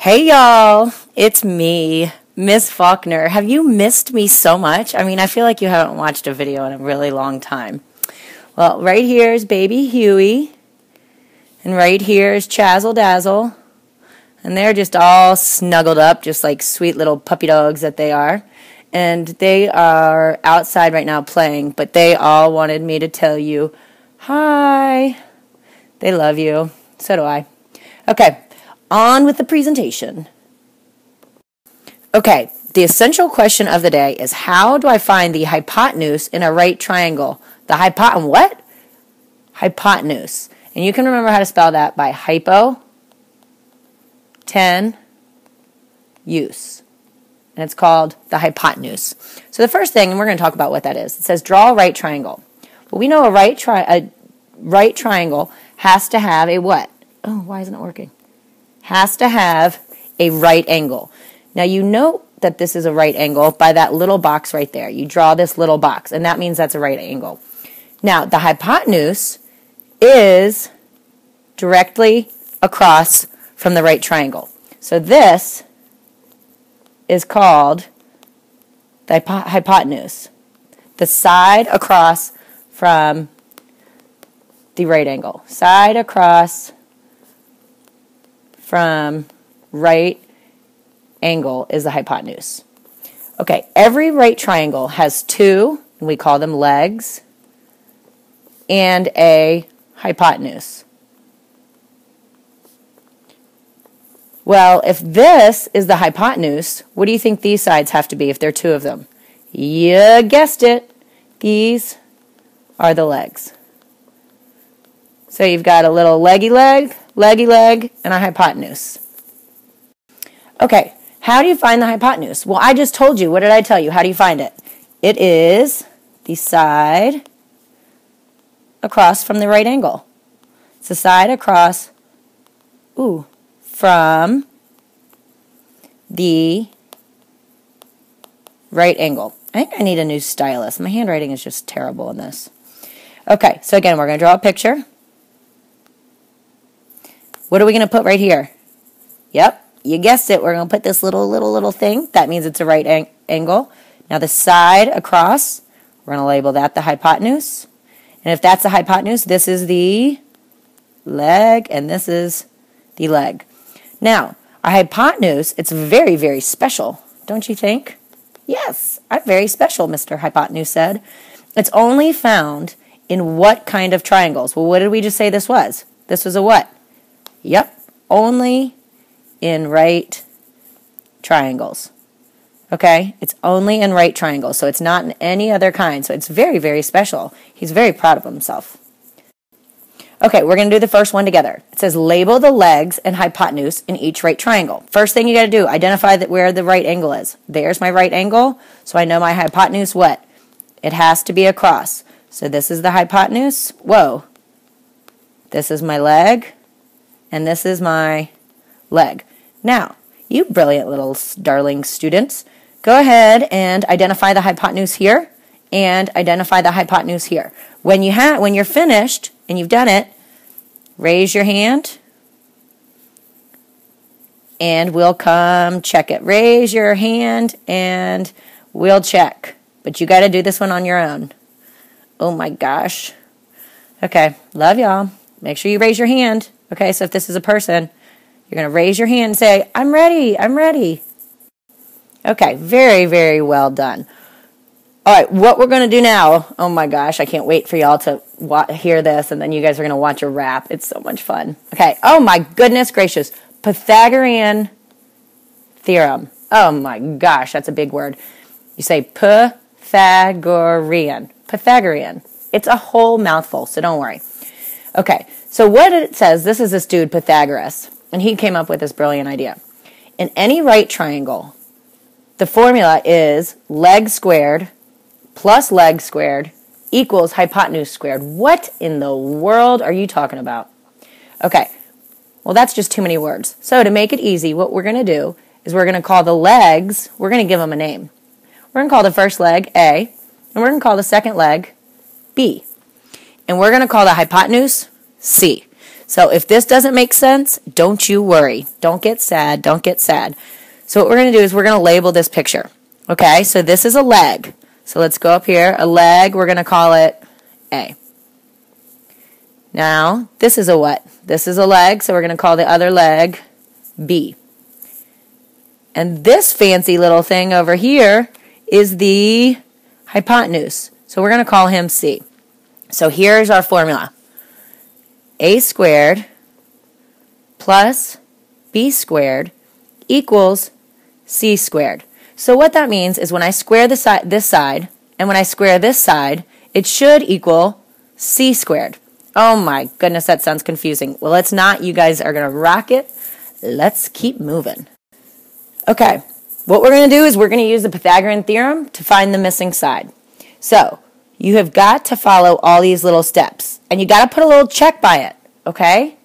Hey y'all, it's me, Miss Faulkner. Have you missed me so much? I mean, I feel like you haven't watched a video in a really long time. Well, right here is baby Huey, and right here is Chazzle Dazzle, and they're just all snuggled up, just like sweet little puppy dogs that they are. And they are outside right now playing, but they all wanted me to tell you, hi. They love you. So do I. Okay. On with the presentation. Okay, the essential question of the day is how do I find the hypotenuse in a right triangle? The what? Hypotenuse. And you can remember how to spell that by use. And it's called the hypotenuse. So the first thing, and we're going to talk about what that is. It says draw a right triangle. Well, we know a right triangle has to have a what? Oh, why isn't it working? Has to have a right angle. Now you know that this is a right angle by that little box right there. You draw this little box, and that means that's a right angle. Now the hypotenuse is directly across from the right triangle. So this is called the hypotenuse. The side across from the right angle. Side across from right angle is the hypotenuse. Okay, every right triangle has two, and we call them legs, and a hypotenuse. Well, if this is the hypotenuse, what do you think these sides have to be if there are two of them? You guessed it. These are the legs. So you've got a little leggy leg, and a hypotenuse. Okay, how do you find the hypotenuse? Well, I just told you. What did I tell you? How do you find it? It is the side across from the right angle. It's the side across, from the right angle. I think I need a new stylus. My handwriting is just terrible in this. Okay, so again, we're going to draw a picture. What are we going to put right here? Yep, you guessed it. We're going to put this little thing. That means it's a right angle. Now the side across, we're going to label that the hypotenuse. And if that's the hypotenuse, this is the leg, and this is the leg. Now, a hypotenuse, it's very, very special, don't you think? Yes, I'm very special, Mr. Hypotenuse said. It's only found in what kind of triangles? Well, what did we just say this was? This was a what? Yep, only in right triangles. Okay, it's only in right triangles, so it's not in any other kind. So it's very, very special. He's very proud of himself. Okay, we're going to do the first one together. It says label the legs and hypotenuse in each right triangle. First thing you got to do, identify where the right angle is. There's my right angle, so I know my hypotenuse what? It has to be across. So this is the hypotenuse. Whoa. This is my leg. And this is my leg. Now, you brilliant little darling students, go ahead and identify the hypotenuse here and identify the hypotenuse here. When you're finished and you've done it, raise your hand and we'll come check it. Raise your hand and we'll check. But you got to do this one on your own. Oh my gosh. Okay, love y'all. Make sure you raise your hand. Okay, so if this is a person, you're going to raise your hand and say, I'm ready, I'm ready. Okay, very, very well done. All right, what we're going to do now, oh my gosh, I can't wait for y'all to hear this, and then you guys are going to watch a rap. It's so much fun. Okay, oh my goodness gracious, Pythagorean theorem. Oh my gosh, that's a big word. You say Pythagorean. Pythagorean. It's a whole mouthful, so don't worry. Okay, so what it says, this is this dude, Pythagoras, and he came up with this brilliant idea. In any right triangle, the formula is leg squared plus leg squared equals hypotenuse squared. What in the world are you talking about? Okay, well, that's just too many words. So to make it easy, what we're going to do is we're going to call the legs, we're going to give them a name. We're going to call the first leg A, and we're going to call the second leg B. And we're going to call the hypotenuse C. So if this doesn't make sense, don't you worry. Don't get sad. Don't get sad. So what we're going to do is we're going to label this picture. Okay, so this is a leg. So let's go up here. A leg, we're going to call it A. Now, this is a what? This is a leg, so we're going to call the other leg B. And this fancy little thing over here is the hypotenuse. So we're going to call him C. So here's our formula. A squared plus B squared equals C squared. So what that means is when I square this side and when I square this side, it should equal C squared. Oh my goodness, that sounds confusing. Well, it's not. You guys are going to rock it. Let's keep moving. Okay, what we're going to do is we're going to use the Pythagorean theorem to find the missing side. So you have got to follow all these little steps, and you got to put a little check by it, okay?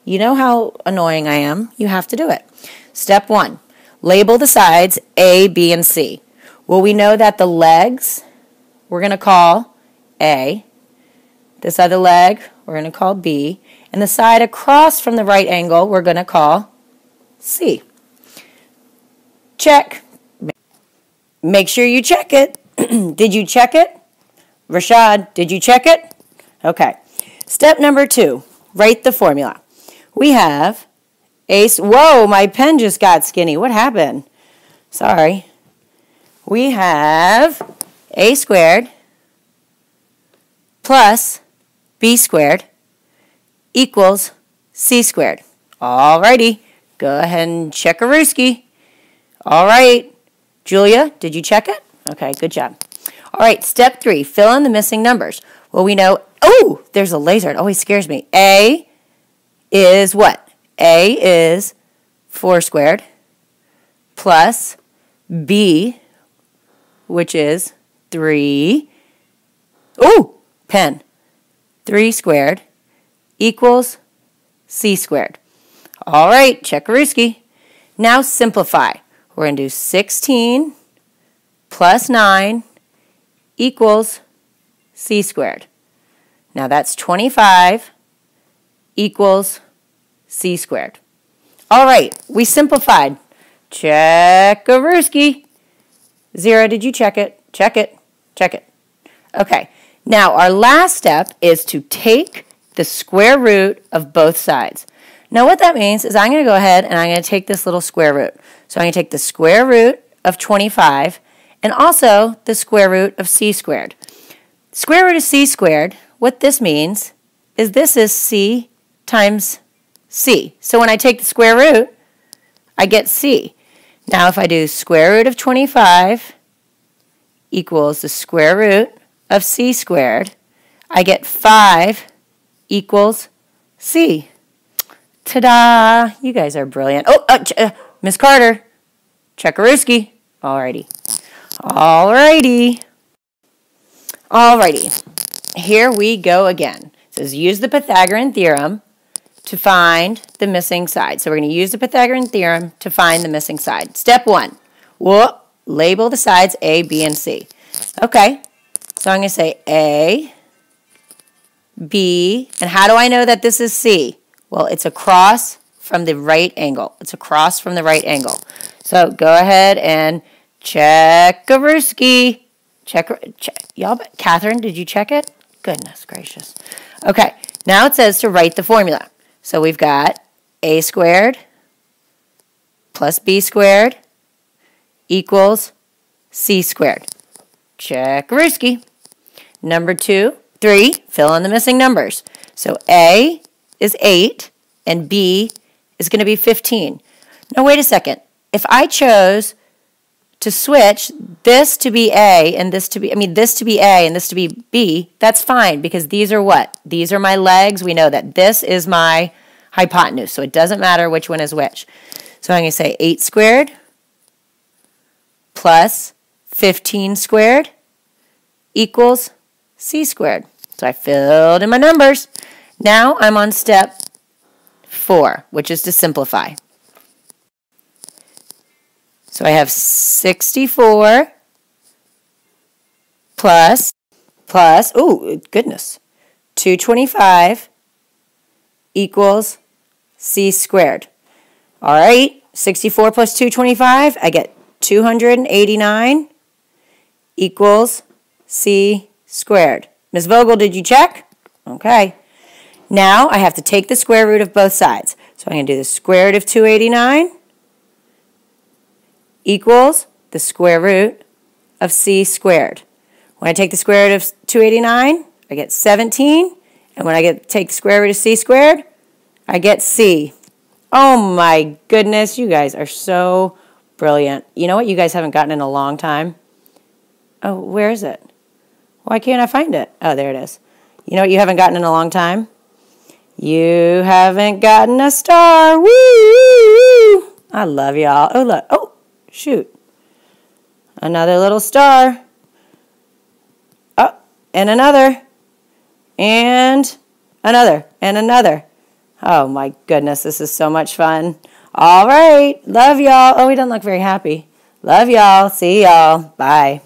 You know how annoying I am. You have to do it. Step 1, label the sides A, B, and C. Well, we know that the legs we're going to call A, this other leg we're going to call B, and the side across from the right angle we're going to call C. Check. Make sure you check it. Did you check it? Rashad, did you check it? Okay. Step number 2, write the formula. We have whoa, my pen just got skinny. What happened? Sorry. We have A squared plus B squared equals C squared. Alrighty. Go ahead and check a rooski. All right. Julia, did you check it? Okay, good job. All right, step 3, fill in the missing numbers. Well, we know, oh, there's a laser. It always scares me. A is what? A is 4 squared plus B, which is 3. Ooh, pen. 3 squared equals C squared. All right, check-a-rooski. Now simplify. We're going to do 16 plus 9 equals C squared. Now that's 25 equals C squared. All right, we simplified. Check-a-rooski. 0, did you check it? Check it. Check it. Okay, now our last step is to take the square root of both sides. Now what that means is I'm going to go ahead and I'm going to take this little square root. So I'm going to take the square root of 25 and also the square root of C squared. Square root of C squared, what this means is this is C times C. So when I take the square root, I get C. Now if I do square root of 25 equals the square root of C squared, I get 5 equals C. Ta-da! You guys are brilliant. Oh, Miss Carter, check-a-rooski. Alrighty. Alrighty. Alrighty. Here we go again. It says use the Pythagorean theorem to find the missing side. So we're going to use the Pythagorean theorem to find the missing side. Step 1. Label the sides A, B, and C. Okay. So I'm going to say A, B, and how do I know that this is C? Well, it's across from the right angle. It's across from the right angle. So go ahead and check-a-rooski. Check. Y'all, Catherine, did you check it? Goodness gracious. Okay, now it says to write the formula. So we've got A squared plus B squared equals C squared. Check-a-rooski. Number 2, 3, fill in the missing numbers. So A is 8 and B is going to be 15. Now wait a second. If I chose to switch this to be A and this to be, this to be A and this to be B, that's fine because these are what? These are my legs. We know that this is my hypotenuse, so it doesn't matter which one is which. So I'm going to say 8 squared plus 15 squared equals C squared. So I filled in my numbers. Now I'm on step 4, which is to simplify. So I have 64 plus, oh goodness, 225 equals c squared. All right, 64 plus 225, I get 289 equals c squared. Ms. Vogel, did you check? Okay. Now I have to take the square root of both sides. So I'm going to do the square root of 289 equals the square root of c squared. When I take the square root of 289, I get 17. And when I take the square root of c squared, I get c. Oh my goodness, you guys are so brilliant. You know what you guys haven't gotten in a long time? Oh, where is it? Why can't I find it? Oh, there it is. You know what you haven't gotten in a long time? You haven't gotten a star. Woo! I love y'all. Oh, look. Oh, shoot. Another little star. Oh, and another. And another. And another. Oh, my goodness. This is so much fun. All right. Love y'all. Oh, he doesn't look very happy. Love y'all. See y'all. Bye.